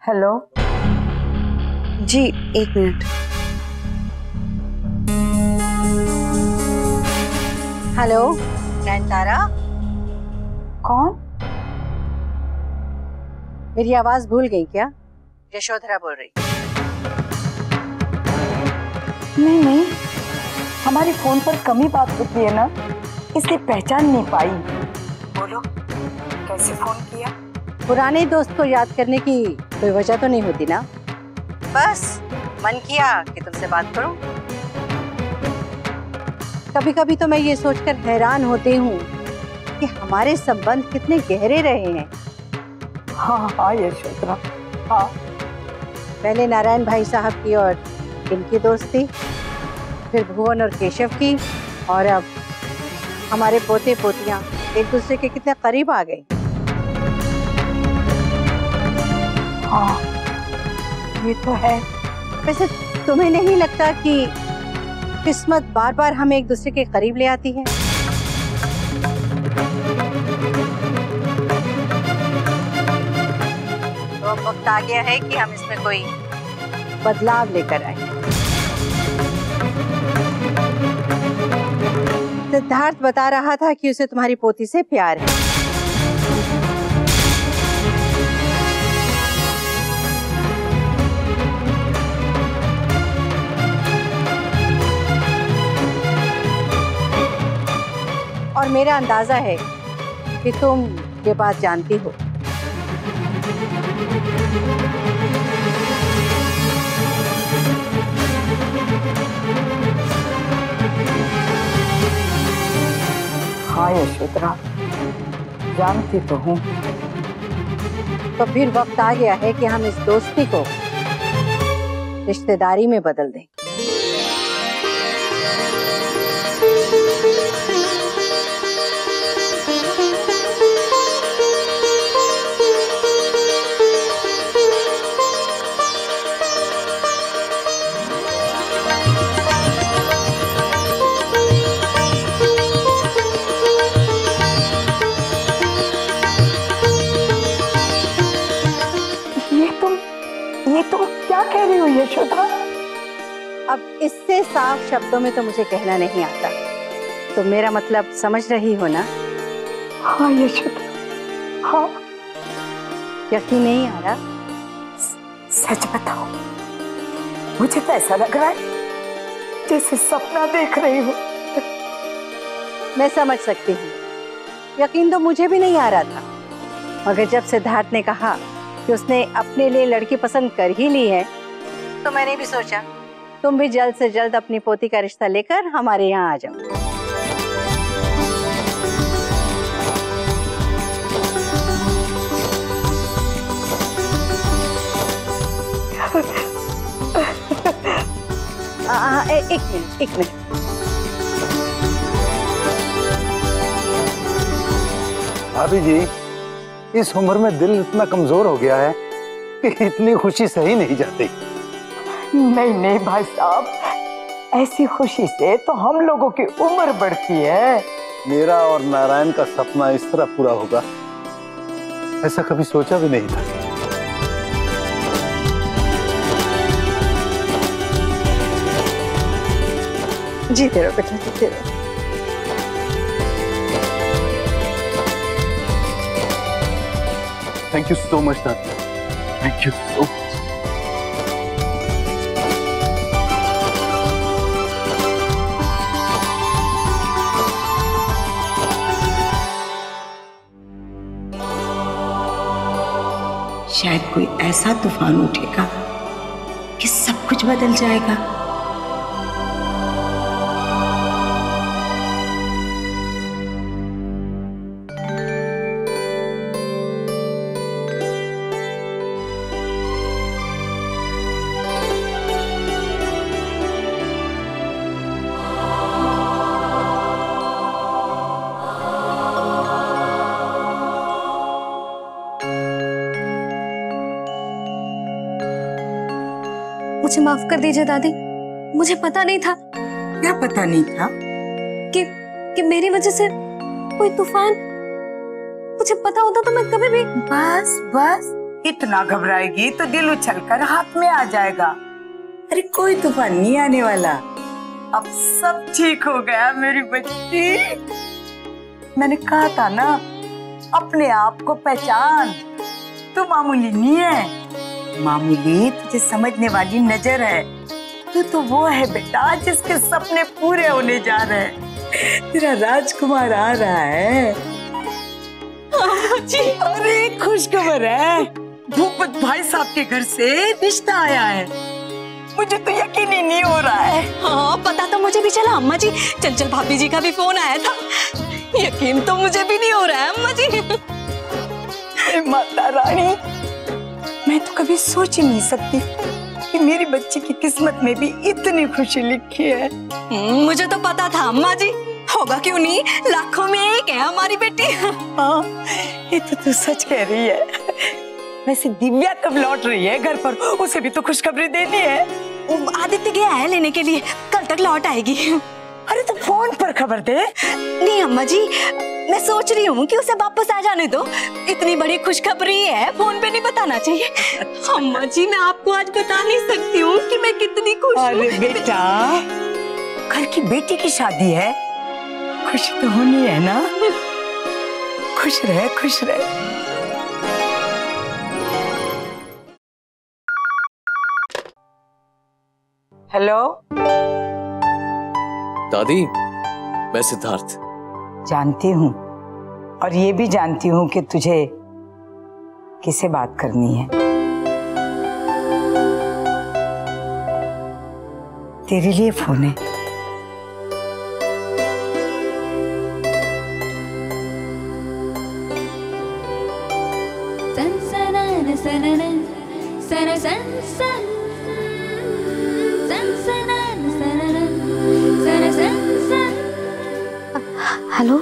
Hello जी, 1 minute. Hello Nayantara, कौन? मेरी आवाज भूल गई क्या? यशोधरा बोल रही। नहीं, हमारी फोन पर कम ही बात होती है ना, इसलिए पहचान नहीं पाई। बोलो, कैसे फोन किया? पुराने दोस्त को याद करने की कोई वजह तो नहीं होती ना, बस मन किया कि तुमसे बात करूं। कभी कभी तो मैं ये सोचकर हैरान होती हूँ कि हमारे संबंध कितने गहरे रहे हैं। हाँ यशोधरा, हाँ। पहले नारायण भाई साहब की और इनकी दोस्ती, फिर भुवन और केशव की, और अब हमारे पोते पोतियां एक दूसरे के कितने करीब आ गए। हाँ, ये तो है। वैसे तुम्हें नहीं लगता कि किस्मत बार बार हमें एक दूसरे के करीब ले आती है? तो अब वक्त आ गया है कि हम इसमें कोई बदलाव लेकर आए। सिद्धार्थ बता रहा था कि उसे तुम्हारी पोती से प्यार है। और मेरा अंदाजा है कि तुम ये बात जानती हो। हाँ यशोधरा, जानती तो हूँ। तो फिर वक्त आ गया है कि हम इस दोस्ती को रिश्तेदारी में बदल दें। ये तुम क्या कह रही हो यशोधरा? अब इससे साफ शब्दों में तो मुझे कहना नहीं आता, तो मेरा मतलब समझ रही हो ना? हाँ यशोधरा, हाँ। यकीन नहीं आ रहा? सच बताओ, मुझे तो ऐसा लग रहा है जैसे सपना देख रही हो। मैं समझ सकती हूँ, यकीन तो मुझे भी नहीं आ रहा था, मगर जब सिद्धार्थ ने कहा कि उसने अपने लिए लड़की पसंद कर ही ली है, तो मैंने भी सोचा तुम भी जल्द से जल्द अपनी पोती का रिश्ता लेकर हमारे यहाँ आ जाओ। एक मिनट। भाभी जी, इस उम्र में दिल इतना कमजोर हो गया है कि इतनी खुशी सही नहीं जाती। नहीं भाई साहब, ऐसी खुशी से तो हम लोगों की उम्र बढ़ती है। मेरा और नारायण का सपना इस तरह पूरा होगा, ऐसा कभी सोचा भी नहीं था। जीते रहो बेटा, जीते रहो। थैंक यू सो मच दादा, थैंक यू सो मच। शायद कोई ऐसा तूफान उठेगा कि सब कुछ बदल जाएगा। मुझे माफ कर दीजिए दादी, मुझे पता नहीं था। क्या पता नहीं था? कि मेरी वजह से कोई तूफान, मुझे पता होता तो मैं कभी भी। बस बस इतना घबराएगी तो दिल उछलकर हाथ में आ जाएगा। अरे कोई तूफान नहीं आने वाला, अब सब ठीक हो गया मेरी बच्ची। मैंने कहा था ना, अपने आप को पहचान, तू मामूली नहीं है। मामूली तुझे समझने वाली नजर है। तू तो वो है बेटा जिसके सपने पूरे होने जा रहे हैं। तेरा राजकुमार आ रहा है। जी अरे खुशखबर है, भूपत भाई साहब के घर से रिश्ता आया है। मुझे तो यकीन ही नहीं हो रहा है। हाँ पता तो मुझे भी चला अम्मा जी, चंचल भाभी जी का भी फोन आया था। यकीन तो मुझे भी नहीं हो रहा है अम्मा जी। माता रानी, मैं तो कभी सोच ही नहीं सकती कि मेरी बच्ची की किस्मत में भी इतनी खुशी लिखी है। मुझे तो पता था अम्मा जी, होगा क्यों नहीं, लाखों में एक है हमारी बेटी। हाँ ये तो तू सच कह रही है। वैसे दिव्या कब लौट रही है घर पर? उसे भी तो खुशखबरी देनी है। आदित्य गया है लेने के लिए, कल तक लौट आएगी। अरे तो फोन पर खबर दे। नहीं अम्मा जी, मैं सोच रही हूँ कि उसे वापस आ जाने दो। इतनी बड़ी खुशखबरी है, फोन पे नहीं बताना चाहिए। अम्मा जी मैं आपको आज बता नहीं सकती हूँ कि मैं कितनी खुश हूँ। अरे बेटा, घर की बेटी की शादी है, खुशी तो होनी है ना। खुश रहे, खुश रहे। हेलो दादी, मैं सिद्धार्थ। जानती हूँ, और ये भी जानती हूँ कि तुझे किससे बात करनी है। तेरे लिए फोन है। हेलो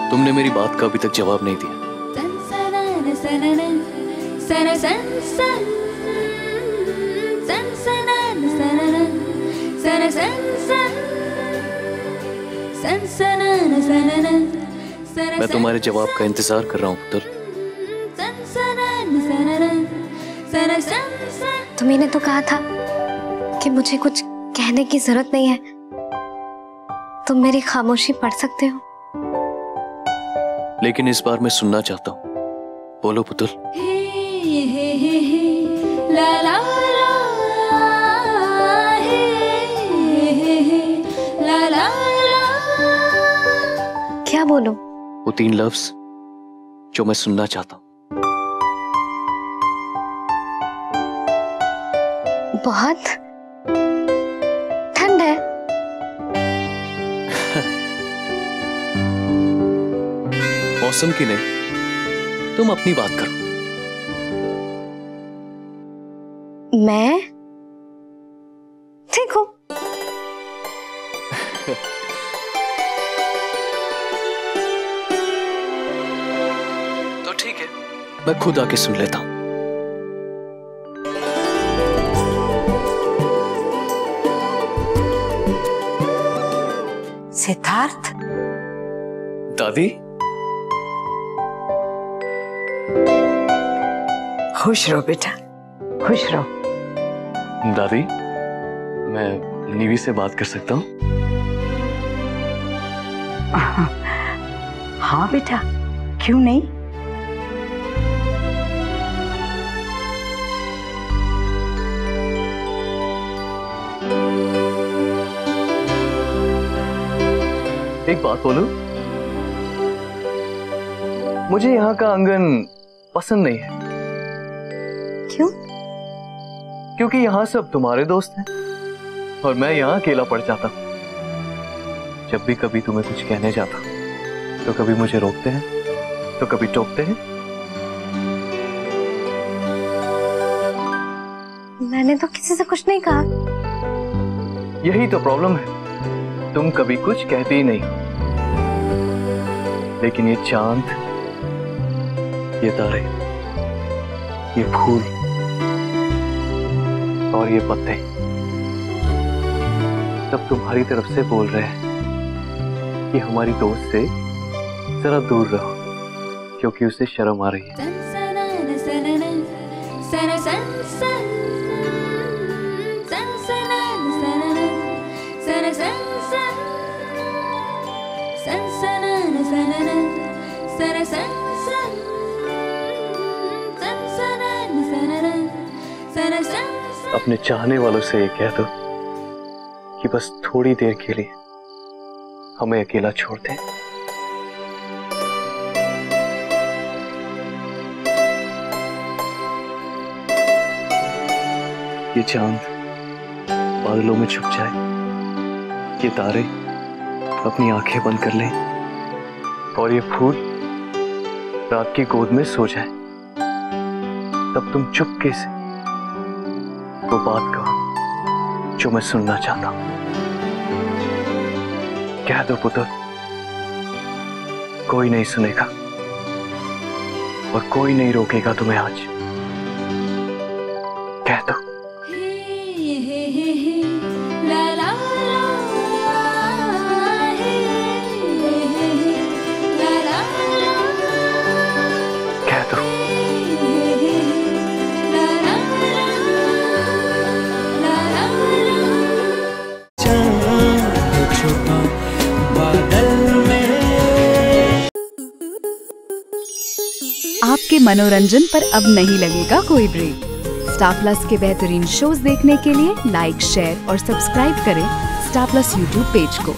तुमने मेरी बात का अभी तक जवाब नहीं दिया। मैं तुम्हारे जवाब का इंतजार कर रहा हूँ पुत्र। तुम्ही तो कहा था कि मुझे कुछ कहने की जरूरत नहीं है, तुम मेरी खामोशी पढ़ सकते हो। लेकिन इस बार मैं सुनना चाहता हूँ, बोलो पुत्र। क्या बोलो? वो 3 लफ्ज जो मैं सुनना चाहता हूँ। बहुत ठंड है। मौसम की नहीं, तुम अपनी बात करो। मैं ठीक हूँ। तो ठीक है, मैं खुद आके सुन लेता हूँ। सिद्धार्थ। दादी, खुश रहो बेटा, खुश रहो। दादी, मैं निवी से बात कर सकता हूँ? हाँ बेटा, क्यों नहीं। एक बात बोलूं, मुझे यहाँ का आंगन पसंद नहीं है। क्यों? क्योंकि यहाँ सब तुम्हारे दोस्त हैं और मैं यहाँ अकेला पड़ जाता हूँ। जब भी कभी तुम्हें कुछ कहने जाता तो कभी मुझे रोकते हैं तो कभी टोकते हैं। मैंने तो किसी से कुछ नहीं कहा। यही तो प्रॉब्लम है, तुम कभी कुछ कहती ही नहीं। लेकिन ये चांद, ये तारे, ये फूल और ये पत्ते सब तुम्हारी तरफ से बोल रहे हैं कि हमारी दोस्त से जरा दूर रहो, क्योंकि उसे शर्म आ रही है। अपने चाहने वालों से ये कह दो कि बस थोड़ी देर के लिए हमें अकेला छोड़ दें। ये चांद बादलों में छुप जाए, ये तारे अपनी आंखें बंद कर लें और ये फूल रात की गोद में सो जाए, तब तुम चुपके से वो बात कहो जो मैं सुनना चाहता हूं। कह दो पुत्र, कोई नहीं सुनेगा और कोई नहीं रोकेगा तुम्हें आज। कह दो। कह दो। आपके मनोरंजन पर अब नहीं लगेगा कोई ब्रेक। स्टार प्लस के बेहतरीन शोज देखने के लिए लाइक, शेयर और सब्सक्राइब करें स्टार प्लस यूट्यूब पेज को।